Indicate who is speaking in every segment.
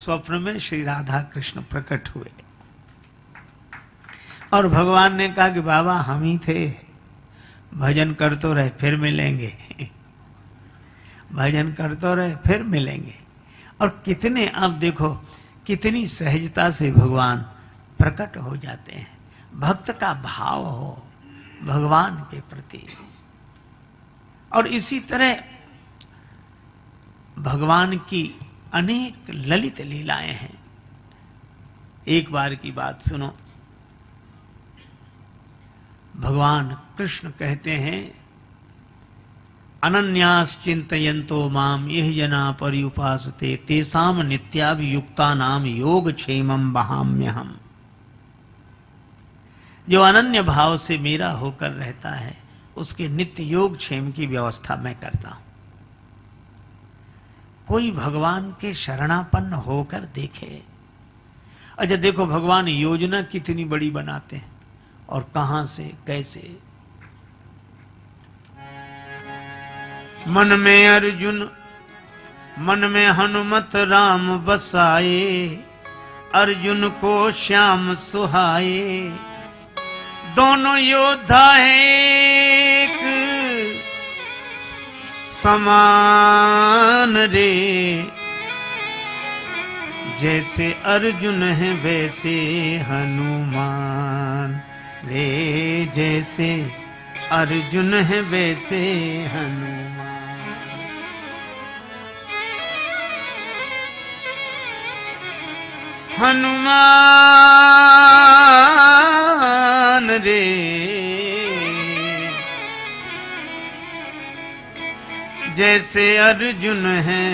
Speaker 1: स्वप्न में श्री राधा कृष्ण प्रकट हुए और भगवान ने कहा कि बाबा हम ही थे, भजन कर तो रहे फिर मिलेंगे भजन कर तो रहे फिर मिलेंगे। और कितने, अब देखो कितनी सहजता से भगवान प्रकट हो जाते हैं। भक्त का भाव हो भगवान के प्रति। और इसी तरह भगवान की अनेक ललित लीलाएं हैं। एक बार की बात सुनो, भगवान कृष्ण कहते हैं अनन्यास चिंतयन्तो माम यह जना पर्युपासते तेसाम नित्याभियुक्ता नाम योग क्षेमम वहाम्यहम्। जो अनन्य भाव से मेरा होकर रहता है उसके नित्य योग क्षेम की व्यवस्था मैं करता हूं। कोई भगवान के शरणापन्न होकर देखे। अच्छा देखो भगवान योजना कितनी बड़ी बनाते हैं और कहां से कैसे। मन में अर्जुन मन में हनुमत राम बसाए, अर्जुन को श्याम सुहाए। दोनों योद्धा एक समान रे, जैसे अर्जुन है वैसे हनुमान रे, जैसे अर्जुन है वैसे हनुमान। हनुमान रे, जैसे अर्जुन है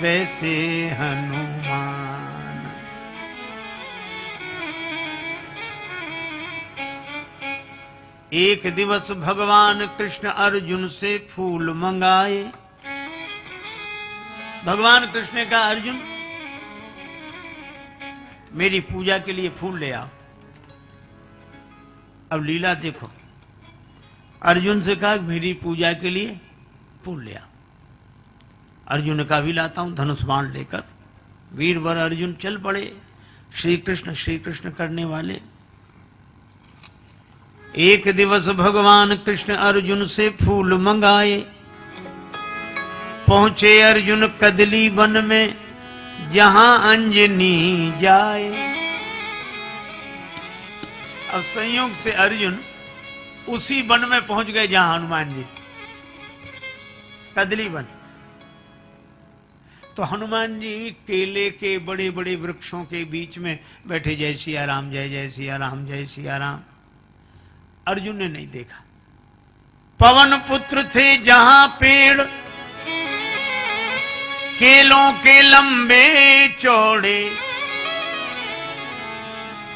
Speaker 1: वैसे हनुमान। एक दिवस भगवान कृष्ण अर्जुन से फूल मंगाए। भगवान कृष्ण ने कहा अर्जुन मेरी पूजा के लिए फूल ले आओ। अब लीला देखो, अर्जुन से कहा मेरी पूजा के लिए फूल ले आओ। अर्जुन ने कहा भी लाता हूं। धनुष बाण लेकर वीरवर अर्जुन चल पड़े श्री कृष्ण करने वाले। एक दिवस भगवान कृष्ण अर्जुन से फूल मंगाए। पहुंचे अर्जुन कदली वन में जहां अंजनी जाए। अब संयोग से अर्जुन उसी वन में पहुंच गए जहां हनुमान जी, कदली वन। तो हनुमान जी केले के बड़े बड़े वृक्षों के बीच में बैठे, जय सिया राम जय जय सिया राम जय सिया राम। अर्जुन ने नहीं देखा। पवन पुत्र थे जहां पेड़ केलों के लंबे चौड़े,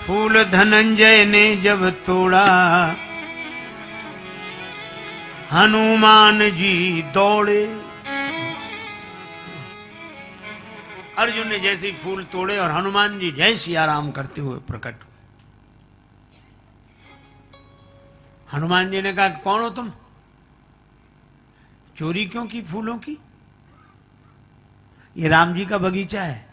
Speaker 1: फूल धनंजय ने जब तोड़ा हनुमान जी दौड़े। अर्जुन ने जैसे फूल तोड़े और हनुमान जी जय सिया राम करते हुए प्रकट हुए। हनुमान जी ने कहा कौन हो तुम, चोरी क्यों की फूलों की, ये राम जी का बगीचा है।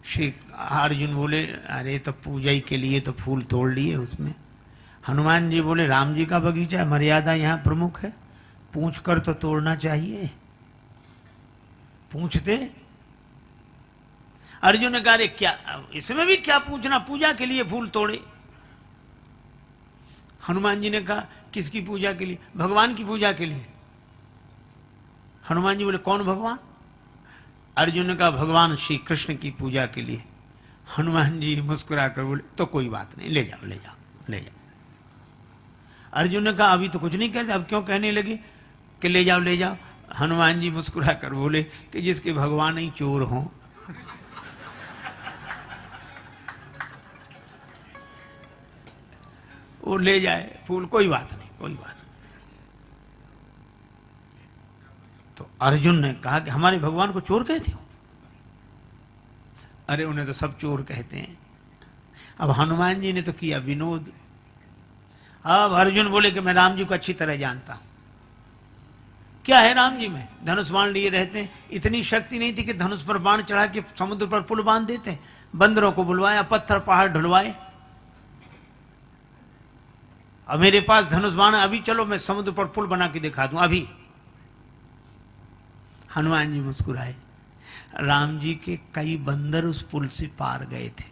Speaker 1: श्री अर्जुन बोले अरे तो पूजा के लिए तो फूल तोड़ लिए उसमें। हनुमान जी बोले राम जी का बगीचा है, मर्यादा यहां प्रमुख है, पूछ कर तो तोड़ना चाहिए। पूछते अर्जुन ने कहा क्या इसमें भी क्या पूछना, पूजा के लिए फूल तोड़े। हनुमान जी ने कहा किसकी पूजा के लिए, भगवान की पूजा के लिए। हनुमान जी बोले कौन भगवान। अर्जुन ने कहा भगवान श्री कृष्ण की पूजा के लिए। हनुमान जी मुस्कुरा कर बोले तो कोई बात नहीं, ले जाओ ले जाओ ले जाओ। अर्जुन ने कहा अभी तो कुछ नहीं कहते, अब क्यों कहने लगे कि ले जाओ ले जाओ। हनुमान जी मुस्कुरा कर बोले कि जिसके भगवान ही चोर हों। वो ले जाए फूल, कोई बात नहीं कोई बात नहीं। तो अर्जुन ने कहा कि हमारे भगवान को चोर कहते हो। अरे उन्हें तो सब चोर कहते हैं। अब हनुमान जी ने तो किया विनोद। अब अर्जुन बोले कि मैं राम जी को अच्छी तरह जानता हूं, क्या है राम जी में? धनुष बाण लिए रहते हैं। इतनी शक्ति नहीं थी कि धनुष पर बाण चढ़ा के समुद्र पर पुल बांध देते। बंदरों को बुलवाया, पत्थर पहाड़ ढुलवाए। अब मेरे पास धनुष बाण, अभी चलो मैं समुद्र पर पुल बना के दिखा दूं अभी। हनुमान जी मुस्कुराए। राम जी के कई बंदर उस पुल से पार गए थे।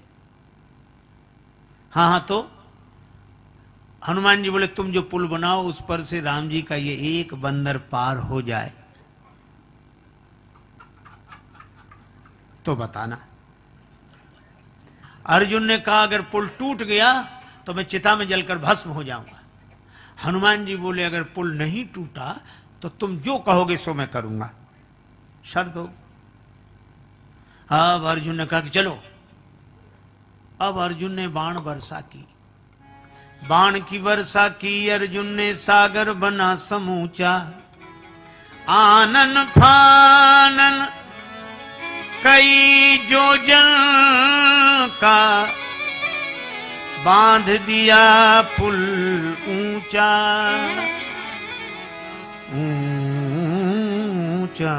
Speaker 1: हाँ हाँ, तो हनुमान जी बोले तुम जो पुल बनाओ उस पर से राम जी का ये एक बंदर पार हो जाए तो बताना। अर्जुन ने कहा अगर पुल टूट गया तो मैं चिता में जलकर भस्म हो जाऊंगा। हनुमान जी बोले अगर पुल नहीं टूटा तो तुम जो कहोगे सो मैं करूंगा, शर्त हो। अब अर्जुन ने कहा कि चलो। अब अर्जुन ने बाण वर्षा की। बाण की वर्षा की अर्जुन ने, सागर बना समूचा। आनन फानन कई योजन का, बांध दिया पुल ऊंचा ऊंचा।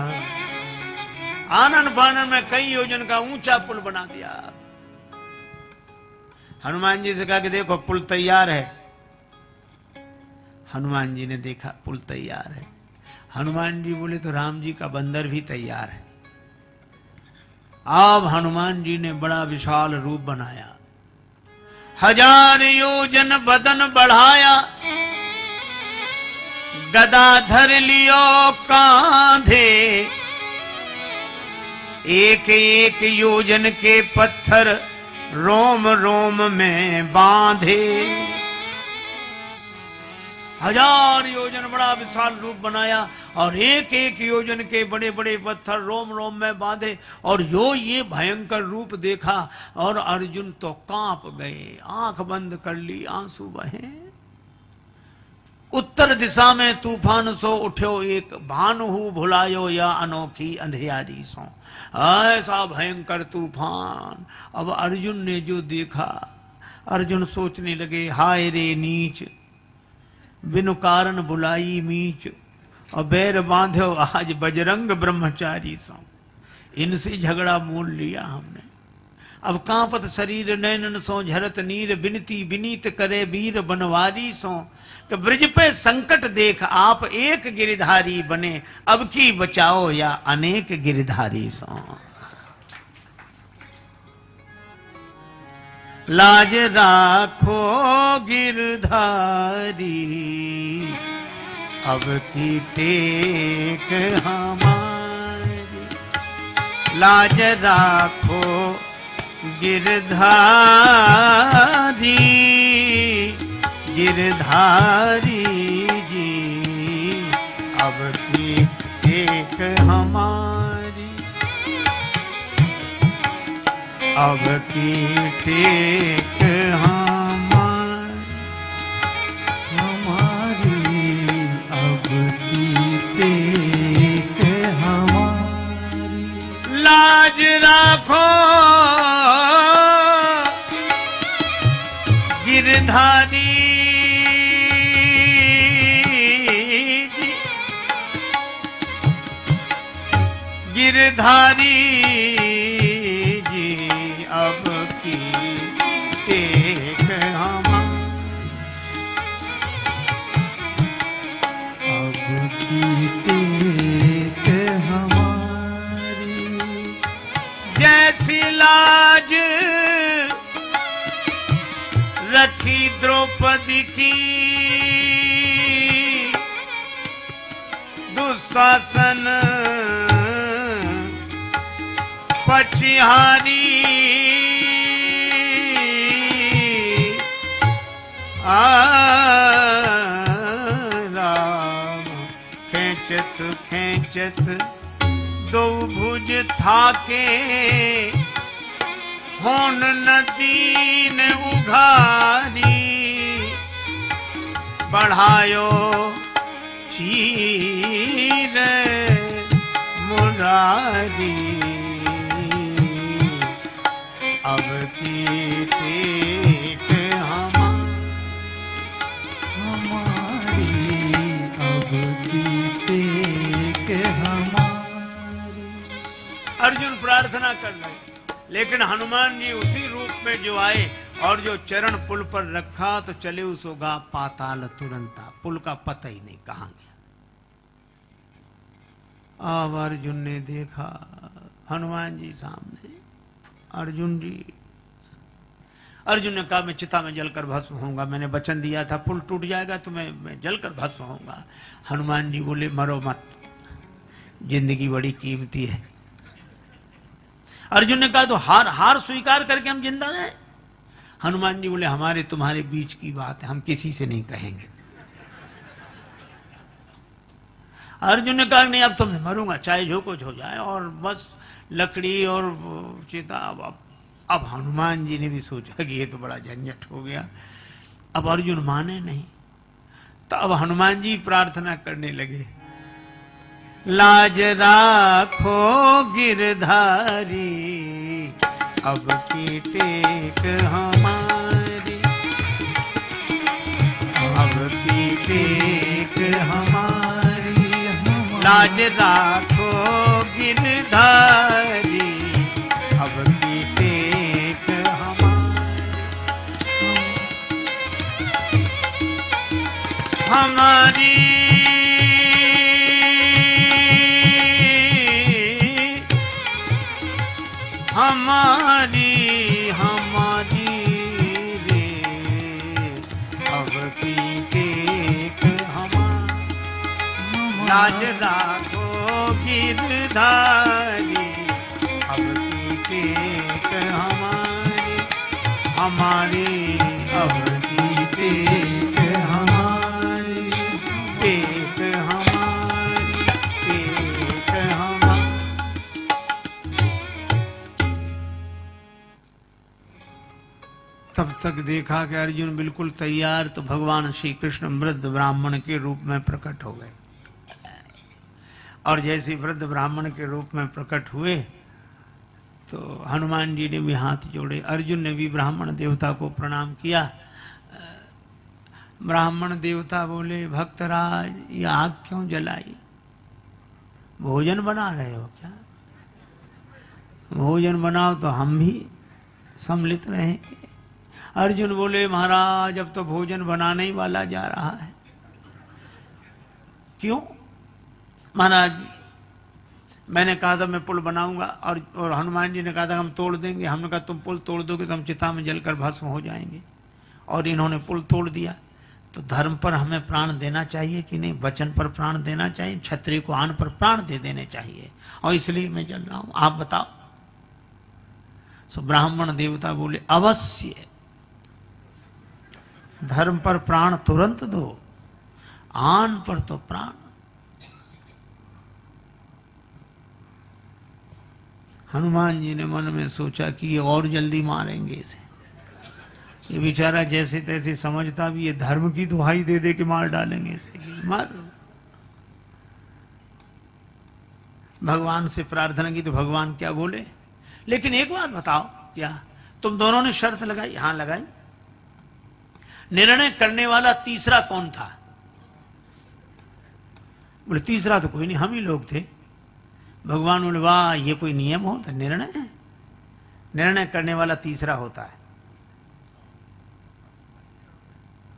Speaker 1: आनन फानन में कई योजन का ऊंचा पुल बना दिया। हनुमान जी से कहा कि देखो पुल तैयार है। हनुमान जी ने देखा पुल तैयार है। हनुमान जी बोले तो राम जी का बंदर भी तैयार है। अब हनुमान जी ने बड़ा विशाल रूप बनाया। 1000 योजन बदन बढ़ाया, गदा धर लियो कांधे। एक एक योजन के पत्थर रोम रोम में बांधे। 1000 योजन बड़ा विशाल रूप बनाया और एक एक योजन के बड़े बड़े पत्थर रोम रोम में बांधे। और ये भयंकर रूप देखा और अर्जुन तो कांप गए, आंख बंद कर ली, आंसू बहे। उत्तर दिशा में तूफान सो उठ्यो एक, भानु भुलायो या अनोखी अंधियारी सो। ऐसा भयंकर तूफान। अब अर्जुन ने जो देखा, अर्जुन सोचने लगे हाय रे नीच, बिनु कारण बुलाई मीच। और बैर बांधो आज बजरंग ब्रह्मचारी सो। इनसे झगड़ा मोल लिया हमने। अब कांपत शरीर नैनन सो झरत नीर, बिनती विनीत करे वीर बनवारी सो। कि ब्रज पे संकट देख आप एक गिरधारी बने, अब की बचाओ या अनेक गिरधारी सो। लाज राखो गिरधारी, अब की टेक हमारी। लाज राखो गिरधारी, गिरधारी जी, अब की टेक हमारी। अब की टेक हमारी, अब की टेक हमारी। लाज राखो गिरधारी जी, गिरधारी जी, अब की टेक अब की टेक हमारी। जैसी लाज रखी द्रौपदी की, दुशासन पछिहारी। राम खेचत खेचत दो भुज थाके, होन नदी ने उघारी। बढ़ायो चीर मुरारी, अब की टेक हमारी, अब की टेक अर्जुन प्रार्थना कर रहे, लेकिन हनुमान जी उसी रूप में जो आए और जो चरण पुल पर रखा तो चले उसोगा पाताल तुरंता, पुल का पता ही नहीं कहां गया। अब अर्जुन ने देखा हनुमान जी सामने, अर्जुन जी, अर्जुन ने कहा मैं चिता में जलकर भस्म होऊंगा, मैंने वचन दिया था पुल टूट जाएगा तो मैं जलकर भस्म होऊंगा। हनुमान जी बोले मरो मत, जिंदगी बड़ी कीमती है। अर्जुन ने कहा तो हार स्वीकार करके हम जिंदा रहे। हनुमान जी बोले हमारे तुम्हारे बीच की बात है, हम किसी से नहीं कहेंगे। अर्जुन ने कहा नहीं अब तो मैं मरूंगा, चाहे जो कुछ हो जाए, और बस लकड़ी और चिता। अब हनुमान जी ने भी सोचा कि ये तो बड़ा झंझट हो गया। अब अर्जुन माने नहीं, तो अब हनुमान जी प्रार्थना करने लगे, लाज राखो गिरधारी, अब की टेक हमारी, अब की टेक हमारी, लाज राखो गिरधारी, अब की टेक हमारी, हमारी हमारी रे, अब की टेक हमारी, लाज राखो गिरधारी, अब की टेक हमारी, हमारी अब की टेक हमारी, टेक हमारी, टेक हमारी। तब तक देखा कि अर्जुन बिल्कुल तैयार, तो भगवान श्री कृष्ण वृद्ध ब्राह्मण के रूप में प्रकट हो गए। और जैसे वृद्ध ब्राह्मण के रूप में प्रकट हुए तो हनुमान जी ने भी हाथ जोड़े, अर्जुन ने भी ब्राह्मण देवता को प्रणाम किया। ब्राह्मण देवता बोले भक्तराज ये आग क्यों जलाई, भोजन बना रहे हो क्या? भोजन बनाओ तो हम भी सम्मिलित रहेंगे। अर्जुन बोले महाराज अब तो भोजन बनाने ही वाला जा रहा है। क्यों? महाराज मैंने कहा था मैं पुल बनाऊंगा, और हनुमान जी ने कहा था हम तोड़ देंगे। हमने कहा तुम पुल तोड़ दोगे तो हम चिता में जलकर भस्म हो जाएंगे, और इन्होंने पुल तोड़ दिया। तो धर्म पर हमें प्राण देना चाहिए कि नहीं? वचन पर प्राण देना चाहिए, क्षत्रिय को आन पर प्राण दे देने चाहिए, और इसलिए मैं जल रहा हूं, आप बताओ। सो ब्राह्मण देवता बोले अवश्य, धर्म पर प्राण तुरंत दो, आन पर तो प्राण। हनुमान जी ने मन में सोचा कि ये और जल्दी मारेंगे इसे, ये बेचारा जैसे तैसे समझता भी ये धर्म की दुहाई दे दे के मार डालेंगे इसे, मार। भगवान से प्रार्थना की तो भगवान क्या बोले, लेकिन एक बात बताओ, क्या तुम दोनों ने शर्त लगाई? हाँ लगाई। निर्णय करने वाला तीसरा कौन था? बोले तीसरा तो कोई नहीं, हम ही लोग थे। भगवान बोले वाह ये कोई नियम हो? तो निर्णय है, निर्णय करने वाला तीसरा होता है।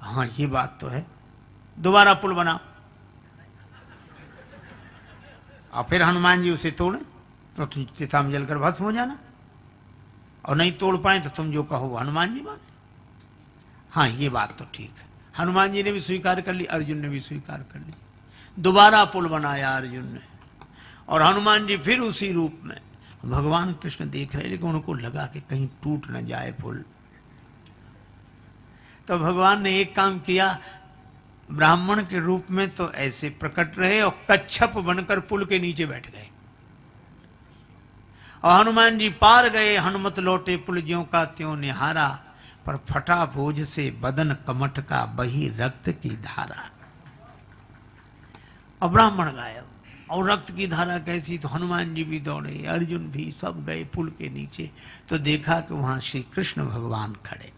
Speaker 1: हाँ ये बात तो है। दोबारा पुल बनाओ। और फिर हनुमान जी उसे तोड़े तो तुम चिता में जलकर भस्म हो जाना, और नहीं तोड़ पाए तो तुम जो कहो हनुमान जी माने। हाँ ये बात तो ठीक है। हनुमान जी ने भी स्वीकार कर ली, अर्जुन ने भी स्वीकार कर ली। दोबारा पुल बनाया अर्जुन ने, और हनुमान जी फिर उसी रूप में। भगवान कृष्ण देख रहे, लेकिन उनको लगा कि कहीं टूट न जाए पुल। तो भगवान ने एक काम किया, ब्राह्मण के रूप में तो ऐसे प्रकट रहे और कच्छप बनकर पुल के नीचे बैठ गए, और हनुमान जी पार गए। हनुमत लौटे पुल ज्यों का त्यों निहारा, पर फटा बोझ से बदन कमठ का बही रक्त की धारा। और ब्राह्मण गायब, और रक्त की धारा कैसी? तो हनुमान जी भी दौड़े, अर्जुन भी, सब गए पुल के नीचे। तो देखा कि वहां श्री कृष्ण भगवान खड़े।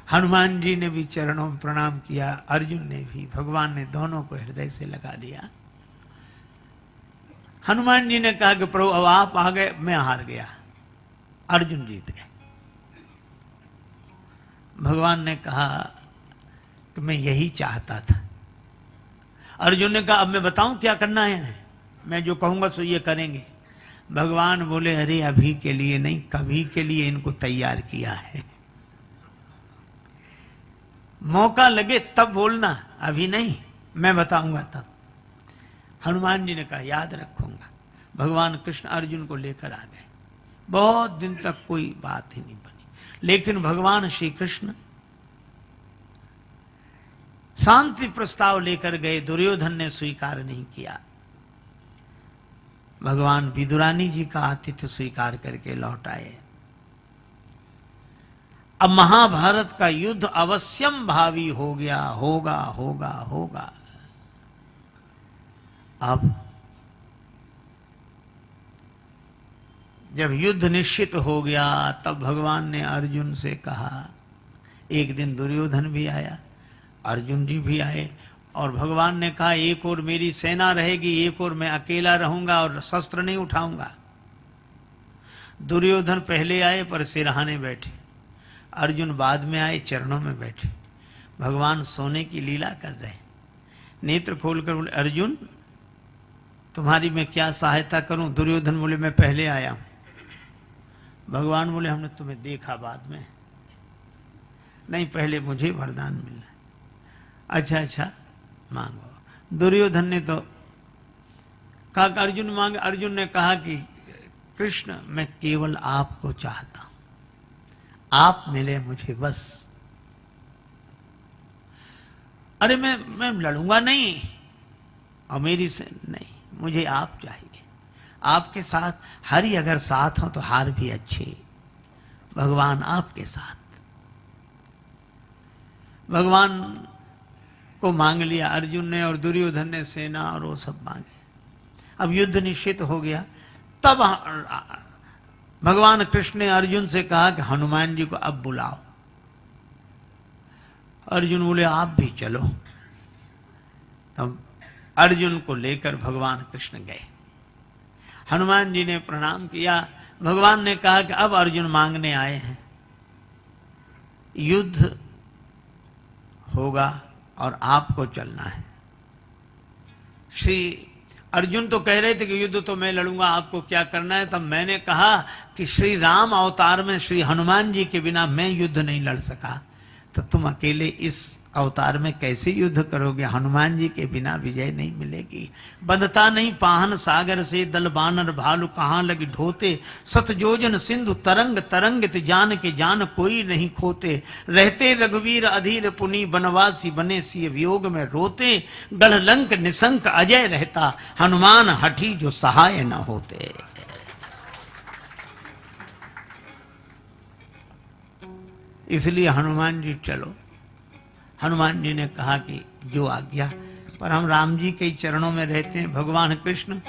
Speaker 1: हनुमान जी ने भी चरणों में प्रणाम किया, अर्जुन ने भी। भगवान ने दोनों को हृदय से लगा लिया। हनुमान जी ने कहा कि प्रभु अब आप आ गए, मैं हार गया, अर्जुन जीत गए। भगवान ने कहा कि मैं यही चाहता था। अर्जुन ने कहा अब मैं बताऊं क्या करना है, मैं जो कहूंगा सो ये करेंगे। भगवान बोले अरे अभी के लिए नहीं, कभी के लिए इनको तैयार किया है, मौका लगे तब बोलना, अभी नहीं, मैं बताऊंगा तब। हनुमान जी ने कहा याद रखूंगा। भगवान कृष्ण अर्जुन को लेकर आ गए। बहुत दिन तक कोई बात ही नहीं बनी, लेकिन भगवान श्री कृष्ण शांति प्रस्ताव लेकर गए, दुर्योधन ने स्वीकार नहीं किया। भगवान विदुरानी जी का आतिथ्य स्वीकार करके लौट आए। अब महाभारत का युद्ध अवश्यम भावी हो गया, होगा होगा होगा। अब जब युद्ध निश्चित हो गया तब भगवान ने अर्जुन से कहा, एक दिन दुर्योधन भी आया, अर्जुन जी भी आए, और भगवान ने कहा एक और मेरी सेना रहेगी, एक और मैं अकेला रहूंगा और शस्त्र नहीं उठाऊंगा। दुर्योधन पहले आए पर सिरहाने बैठे, अर्जुन बाद में आए चरणों में बैठे। भगवान सोने की लीला कर रहे, नेत्र खोलकर बोले अर्जुन तुम्हारी मैं क्या सहायता करूं। दुर्योधन बोले मैं पहले आया हूं। भगवान बोले हमने तुम्हें देखा बाद में, नहीं पहले मुझे वरदान मिलना। अच्छा अच्छा मांगो। दुर्योधन ने तो कहा कि अर्जुन मांगे। अर्जुन ने कहा कि कृष्ण मैं केवल आपको चाहता हूं, आप मिले मुझे बस। अरे मैं लड़ूंगा नहीं और मेरी से नहीं, मुझे आप चाहिए। आपके साथ हरि अगर साथ हो तो हार भी अच्छी। भगवान आपके साथ। भगवान को मांग लिया अर्जुन ने, और दुर्योधन ने सेना और वो सब मांगे। अब युद्ध निश्चित हो गया। तब भगवान कृष्ण ने अर्जुन से कहा कि हनुमान जी को अब बुलाओ। अर्जुन बोले आप भी चलो। तब अर्जुन को लेकर भगवान कृष्ण गए। हनुमान जी ने प्रणाम किया। भगवान ने कहा कि अब अर्जुन मांगने आए हैं, युद्ध होगा और आपको चलना है। श्री अर्जुन तो कह रहे थे कि युद्ध तो मैं लड़ूंगा, आपको क्या करना है। तब मैंने कहा कि श्री राम अवतार में श्री हनुमान जी के बिना मैं युद्ध नहीं लड़ सका, तो तुम अकेले इस अवतार में कैसे युद्ध करोगे। हनुमान जी के बिना विजय नहीं मिलेगी। बंधता नहीं पाहन सागर से, दल बानर भालू कहाँ लगी ढोते। सतजोजन सिंधु तरंग तरंगित जान के जान कोई नहीं खोते। रहते रघुवीर अधीर पुनि बनवासी बने सिय वियोग में रोते। गढ़ लंक निशंक अजय रहता, हनुमान हठी जो सहाय न होते। इसलिए हनुमान जी चलो। हनुमान जी ने कहा कि जो आज्ञा, पर हम राम जी के चरणों में रहते हैं। भगवान कृष्ण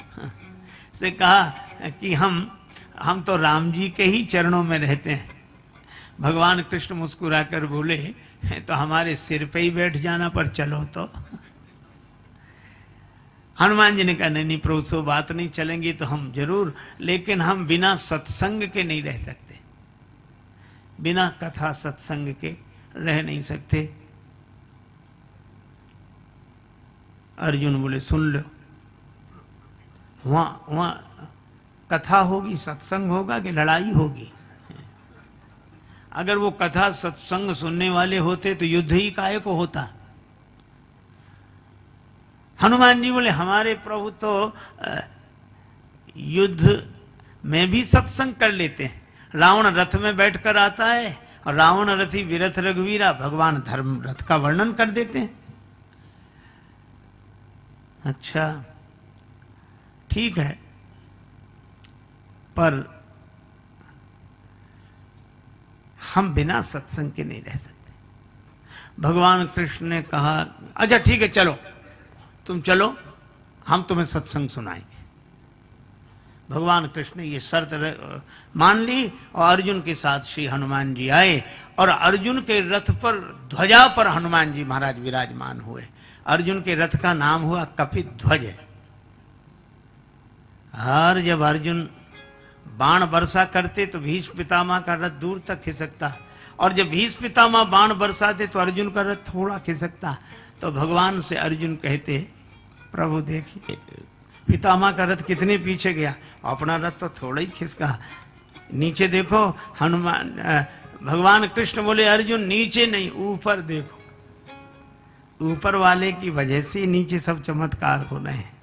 Speaker 1: से कहा कि हम तो राम जी के ही चरणों में रहते हैं। भगवान कृष्ण मुस्कुराकर बोले तो हमारे सिर पे ही बैठ जाना, पर चलो तो। हनुमान जी ने कहा नहीं प्रभु सो बात नहीं, चलेंगी तो हम जरूर, लेकिन हम बिना सत्संग के नहीं रह सकते, बिना कथा सत्संग के रह नहीं सकते। अर्जुन बोले सुन लो, वहां कथा होगी, सत्संग होगा कि लड़ाई होगी। अगर वो कथा सत्संग सुनने वाले होते तो युद्ध ही काहे को होता। हनुमान जी बोले हमारे प्रभु तो युद्ध में भी सत्संग कर लेते हैं। रावण रथ में बैठकर आता है और रावण रथी विरथ रघुवीरा, भगवान धर्म रथ का वर्णन कर देते हैं। अच्छा ठीक है, पर हम बिना सत्संग के नहीं रह सकते। भगवान कृष्ण ने कहा अच्छा ठीक है चलो, तुम चलो, हम तुम्हें सत्संग सुनाएंगे। भगवान कृष्ण ने ये शर्त मान ली और अर्जुन के साथ श्री हनुमान जी आए और अर्जुन के रथ पर ध्वजा पर हनुमान जी महाराज विराजमान हुए। अर्जुन के रथ का नाम हुआ कपिध्वज। और जब अर्जुन बाण वर्षा करते तो भीष्म पितामह का रथ दूर तक खिसकता, और जब भीष्म पितामह बाण बरसाते तो अर्जुन का रथ थोड़ा खिसकता। तो भगवान से अर्जुन कहते, प्रभु देखिए पितामह का रथ कितने पीछे गया, अपना रथ तो थोड़ा ही खिसका। नीचे देखो हनुमान, भगवान कृष्ण बोले अर्जुन नीचे नहीं ऊपर देखो, ऊपर वाले की वजह से नीचे सब चमत्कार हो रहे हैं।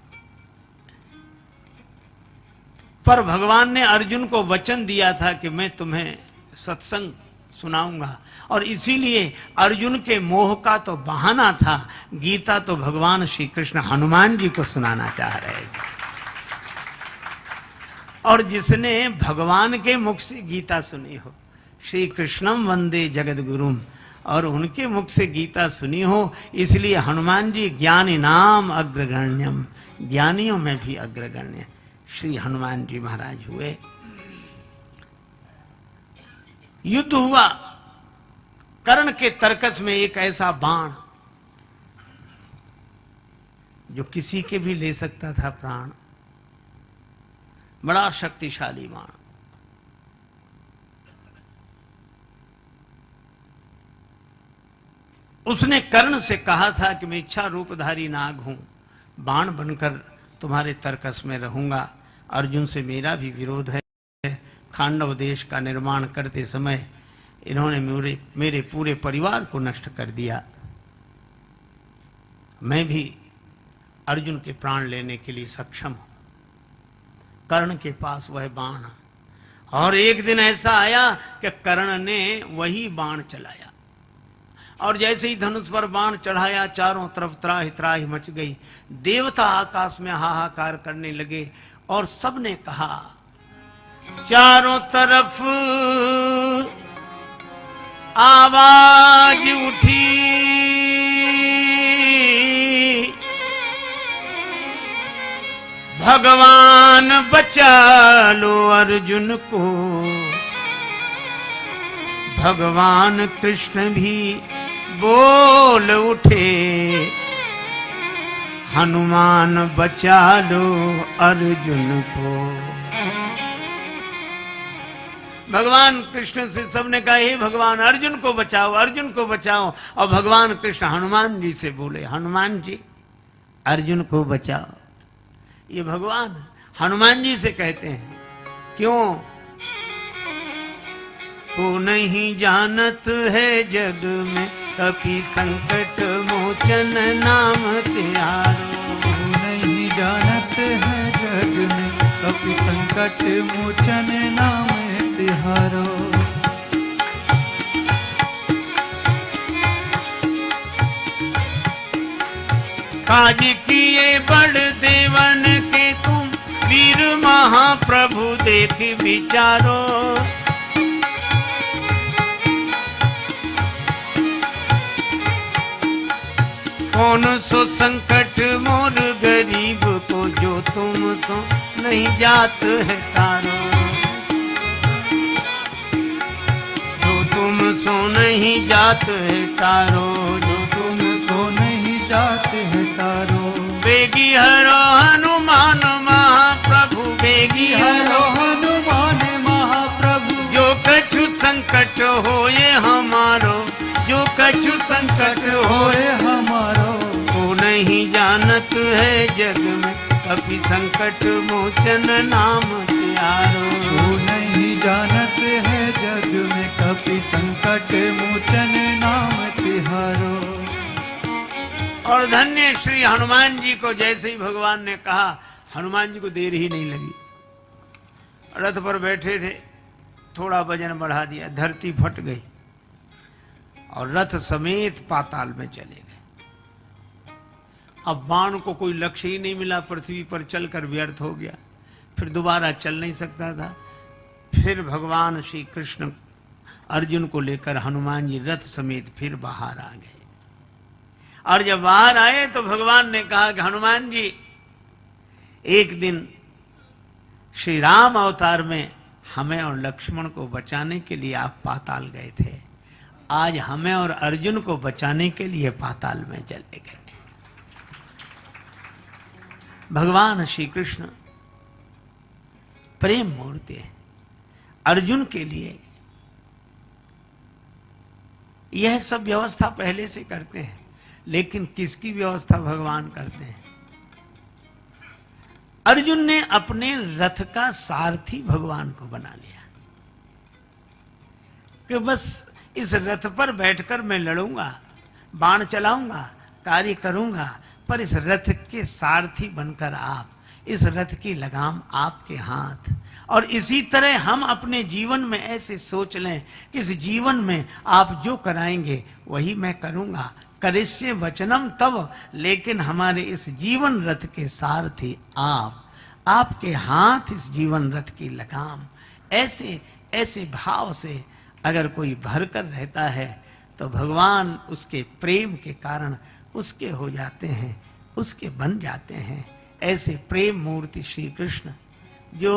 Speaker 1: पर भगवान ने अर्जुन को वचन दिया था कि मैं तुम्हें सत्संग सुनाऊंगा, और इसीलिए अर्जुन के मोह का तो बहाना था, गीता तो भगवान श्री कृष्ण हनुमान जी को सुनाना चाह रहे थे। और जिसने भगवान के मुख से गीता सुनी हो, श्री कृष्णम वंदे जगत गुरुम, और उनके मुख से गीता सुनी हो, इसलिए हनुमान जी ज्ञानी नाम अग्रगण्यम, ज्ञानियों में भी अग्रगण्य श्री हनुमान जी महाराज हुए। युद्ध हुआ, कर्ण के तरकस में एक ऐसा बाण जो किसी के भी ले सकता था प्राण, बड़ा शक्तिशाली बाण। उसने कर्ण से कहा था कि मैं इच्छा रूपधारी नाग हूं, बाण बनकर तुम्हारे तरकस में रहूंगा। अर्जुन से मेरा भी विरोध है, खांडव देश का निर्माण करते समय इन्होंने मेरे पूरे परिवार को नष्ट कर दिया। मैं भी अर्जुन के प्राण लेने के लिए सक्षम हूं। कर्ण के पास वह बाण, और एक दिन ऐसा आया कि कर्ण ने वही बाण चलाया, और जैसे ही धनुष पर बाण चढ़ाया चारों तरफ त्राहि त्राहि मच गई। देवता आकाश में हाहाकार करने लगे, और सबने कहा चारों तरफ आवाज उठी, भगवान बचा लो अर्जुन को। भगवान कृष्ण भी बोल उठे, हनुमान बचा लो अर्जुन को। भगवान कृष्ण से सबने कहा हे भगवान अर्जुन को बचाओ, अर्जुन को बचाओ। और भगवान कृष्ण हनुमान जी से बोले, हनुमान जी अर्जुन को बचाओ। ये भगवान हनुमान जी से कहते हैं, क्यों? को नहीं जानत है जग में कभी संकट मोचन नाम त्यारो।
Speaker 2: को नहीं जानत है जग में कभी संकट मोचन नाम तिहारो।
Speaker 1: काज किए बड़ देवन के तुम वीर महाप्रभु देख विचारो। कौन सो संकट मोर गरीब को जो तुम सो नहीं जात है तारो। जो तुम सो नहीं जात है तारो, जो
Speaker 2: तुम सो नहीं जाते है तारो।
Speaker 1: बेगी हरो हनुमान महाप्रभु, बेगी
Speaker 2: हरो हनुमान महाप्रभु।
Speaker 1: जो कछु संकट होए हमारो, जो कछु संकट
Speaker 2: होए हमारो।
Speaker 1: को नहीं जानत है जग में कभी संकट मोचन नाम त्यारो।
Speaker 2: को नहीं जानत है जग में कभी संकट मोचन नाम तिहारो।
Speaker 1: और धन्य श्री हनुमान जी को जैसे ही भगवान ने कहा, हनुमान जी को देर ही नहीं लगी। रथ पर बैठे थे, थोड़ा वजन बढ़ा दिया, धरती फट गई और रथ समेत पाताल में चले गए। अब बाण को कोई लक्ष्य ही नहीं मिला, पृथ्वी पर चलकर व्यर्थ हो गया, फिर दोबारा चल नहीं सकता था। फिर भगवान श्री कृष्ण अर्जुन को लेकर हनुमान जी रथ समेत फिर बाहर आ गए। और जब बाहर आए तो भगवान ने कहा कि हनुमान जी, एक दिन श्री राम अवतार में हमें और लक्ष्मण को बचाने के लिए आप पाताल गए थे, आज हमें और अर्जुन को बचाने के लिए पाताल में चले गए। भगवान श्री कृष्ण प्रेम मूर्ति है। अर्जुन के लिए यह सब व्यवस्था पहले से करते हैं, लेकिन किसकी व्यवस्था भगवान करते हैं? अर्जुन ने अपने रथ का सारथी भगवान को बना लिया कि बस इस रथ पर बैठकर मैं लड़ूंगा, बाण चलाऊंगा, कार्य करूंगा, पर इस रथ के सारथी बनकर आप, इस रथ की लगाम आपके हाथ। और इसी तरह हम अपने जीवन में ऐसे सोच लें कि इस जीवन में आप जो कराएंगे वही मैं करूंगा, करिष्ये वचनम तव, लेकिन हमारे इस जीवन रथ के सारथी आप, आपके हाथ इस जीवन रथ की लगाम। ऐसे ऐसे भाव से अगर कोई भरकर रहता है तो भगवान उसके प्रेम के कारण उसके हो जाते हैं, उसके बन जाते हैं। ऐसे प्रेम मूर्ति श्री कृष्ण जो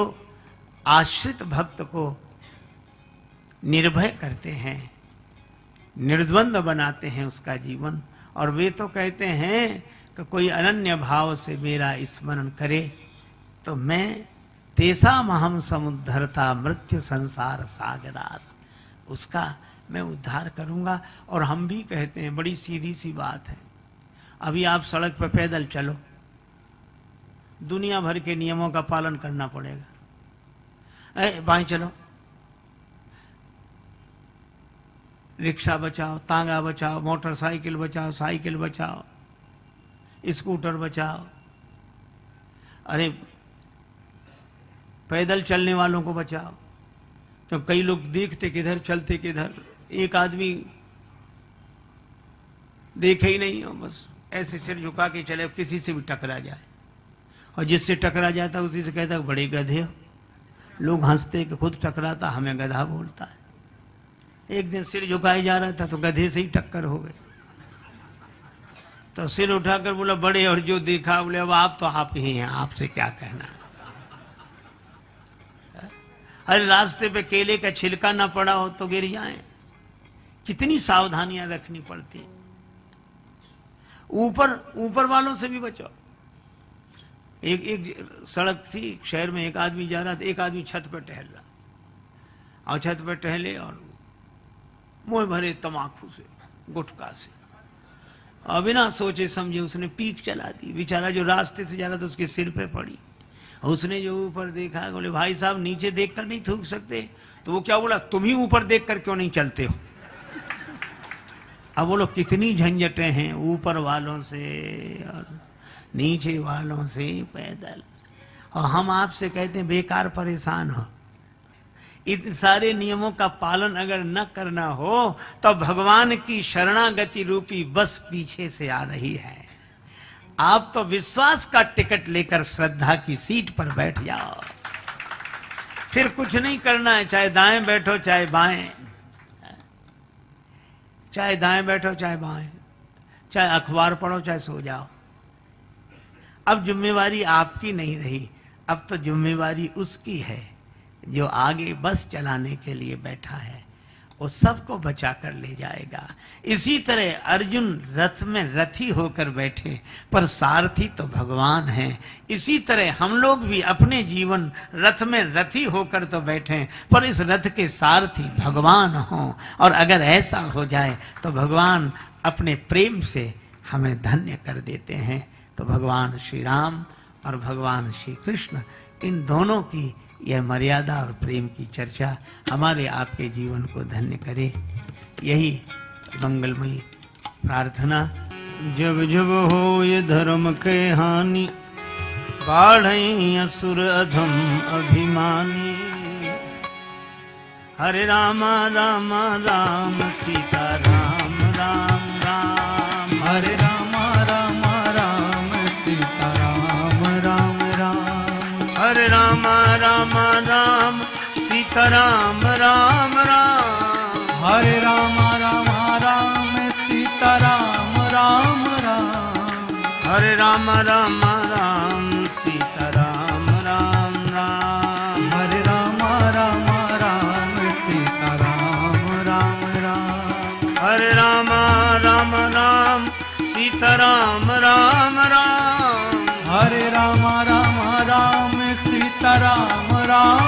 Speaker 1: आश्रित भक्त को निर्भय करते हैं, निर्द्वंद बनाते हैं उसका जीवन। और वे तो कहते हैं कि कोई अनन्य भाव से मेरा स्मरण करे तो मैं तेसाम अहम समुद्धरता मृत्यु संसार सागरात, उसका मैं उद्धार करूंगा। और हम भी कहते हैं, बड़ी सीधी सी बात है, अभी आप सड़क पर पैदल चलो, दुनिया भर के नियमों का पालन करना पड़ेगा। बाएं चलो, रिक्शा बचाओ, तांगा बचाओ, मोटरसाइकिल बचाओ, साइकिल बचाओ, स्कूटर बचाओ। अरे पैदल चलने वालों को बचाओ, तो कई लोग देखते किधर चलते किधर, एक आदमी देखे ही नहीं हो, बस ऐसे सिर झुका के चले, किसी से भी टकरा जाए, और जिससे टकरा जाता उसी से कहता बड़े गधे हो। लोग हंसते कि खुद टकराता हमें गधा बोलता है। एक दिन सिर झुकाए जा रहा था तो गधे से ही टक्कर हो गई, तो सिर उठाकर बोला बड़े, और जो देखा बोले अब आप तो आप ही हैं, आपसे क्या कहना। अरे रास्ते पे केले का छिलका ना पड़ा हो तो गिर जाए। कितनी सावधानियां रखनी पड़ती। ऊपर वालों से भी बचाओ। एक सड़क थी शहर में, एक आदमी जा रहा था, एक आदमी छत पर टहल रहा, और छत पर टहले और मुंह भरे तमाकू से, गुटखा से, और बिना सोचे समझे उसने पीक चला दी। बेचारा जो रास्ते से जा रहा था उसके सिर पे पड़ी। उसने जो ऊपर देखा, बोले भाई साहब नीचे देखकर नहीं थूक सकते? तो वो क्या बोला, तुम ही ऊपर देखकर क्यों नहीं चलते हो? अब बोलो कितनी झंझटें हैं ऊपर वालों से और नीचे वालों से पैदल, और हम आपसे कहते हैं बेकार परेशान हो। इन सारे नियमों का पालन अगर न करना हो तो भगवान की शरणागति रूपी बस पीछे से आ रही है। आप तो विश्वास का टिकट लेकर श्रद्धा की सीट पर बैठ जाओ, फिर कुछ नहीं करना है, चाहे दाएं बैठो चाहे बाएं, चाहे दाएं बैठो चाहे बाएं, चाहे अखबार पढ़ो चाहे सो जाओ। अब जिम्मेवारी आपकी नहीं रही, अब तो जिम्मेवारी उसकी है जो आगे बस चलाने के लिए बैठा है, वो सबको बचा कर ले जाएगा। इसी तरह अर्जुन रथ में रथी होकर बैठे, पर सारथी तो भगवान है। इसी तरह हम लोग भी अपने जीवन रथ में रथी होकर तो बैठे, पर इस रथ के सारथी भगवान हों। और अगर ऐसा हो जाए तो भगवान अपने प्रेम से हमें धन्य कर देते हैं। तो भगवान श्री राम और भगवान श्री कृष्ण, इन दोनों की यह मर्यादा और प्रेम की चर्चा हमारे आपके जीवन को धन्य करे, यही मंगलमयी प्रार्थना। जब जब हो ये धर्म के हानि, बाढ़ई असुर अधम अभिमानी। हरे राम राम राम सीता राम राम राम,
Speaker 2: हरे राम राम राम सीता राम राम राम,
Speaker 1: हरे राम राम राम सीता राम राम राम,
Speaker 2: हरे राम राम राम सीता राम राम राम,
Speaker 1: हरे राम राम राम सीता राम राम राम,
Speaker 2: हरे राम राम राम सीता राम राम राम,
Speaker 1: हरे राम राम राम सीता राम राम राम,
Speaker 2: हरे राम राम राम सीता राम राम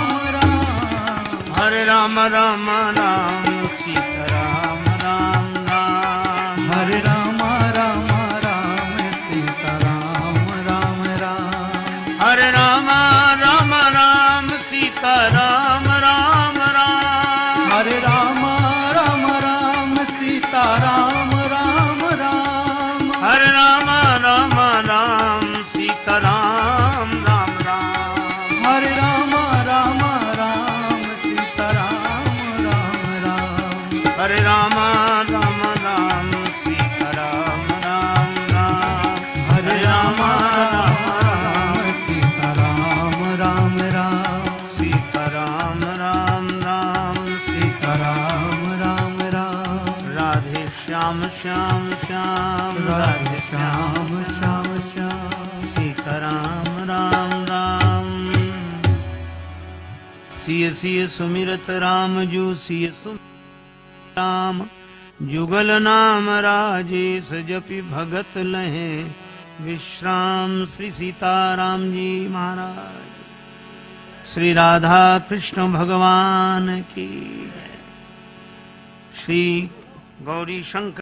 Speaker 1: हरे राम राम राम सीता राम राम राम।
Speaker 2: हरे राम राम राम सीता राम राम राम।
Speaker 1: हरे राम राम राम सीता राम राम राम।
Speaker 2: हरे राम राम राम सीता राम राम राम।
Speaker 1: हरे राम राम राम सीता राम राम राम।
Speaker 2: हरे राम राम राम सीता राम राम राम।
Speaker 1: हरे राम राम राम सीता राम राम राम।
Speaker 2: हरे राम राम सीता राम राम राम।
Speaker 1: सीता राम राम राम
Speaker 2: सीता राम राम राम।
Speaker 1: राधे श्याम श्याम श्याम
Speaker 2: राधे श्याम श्याम श्याम।
Speaker 1: सीता राम राम राम। सिय सिय सुमिरत राम जू सिय सुमिरत राम। जुगल नाम राजेश जपि भगत लहे विश्राम। श्री सीताराम जी महाराज, श्री राधा कृष्ण भगवान की जय। श्री गौरी शंकर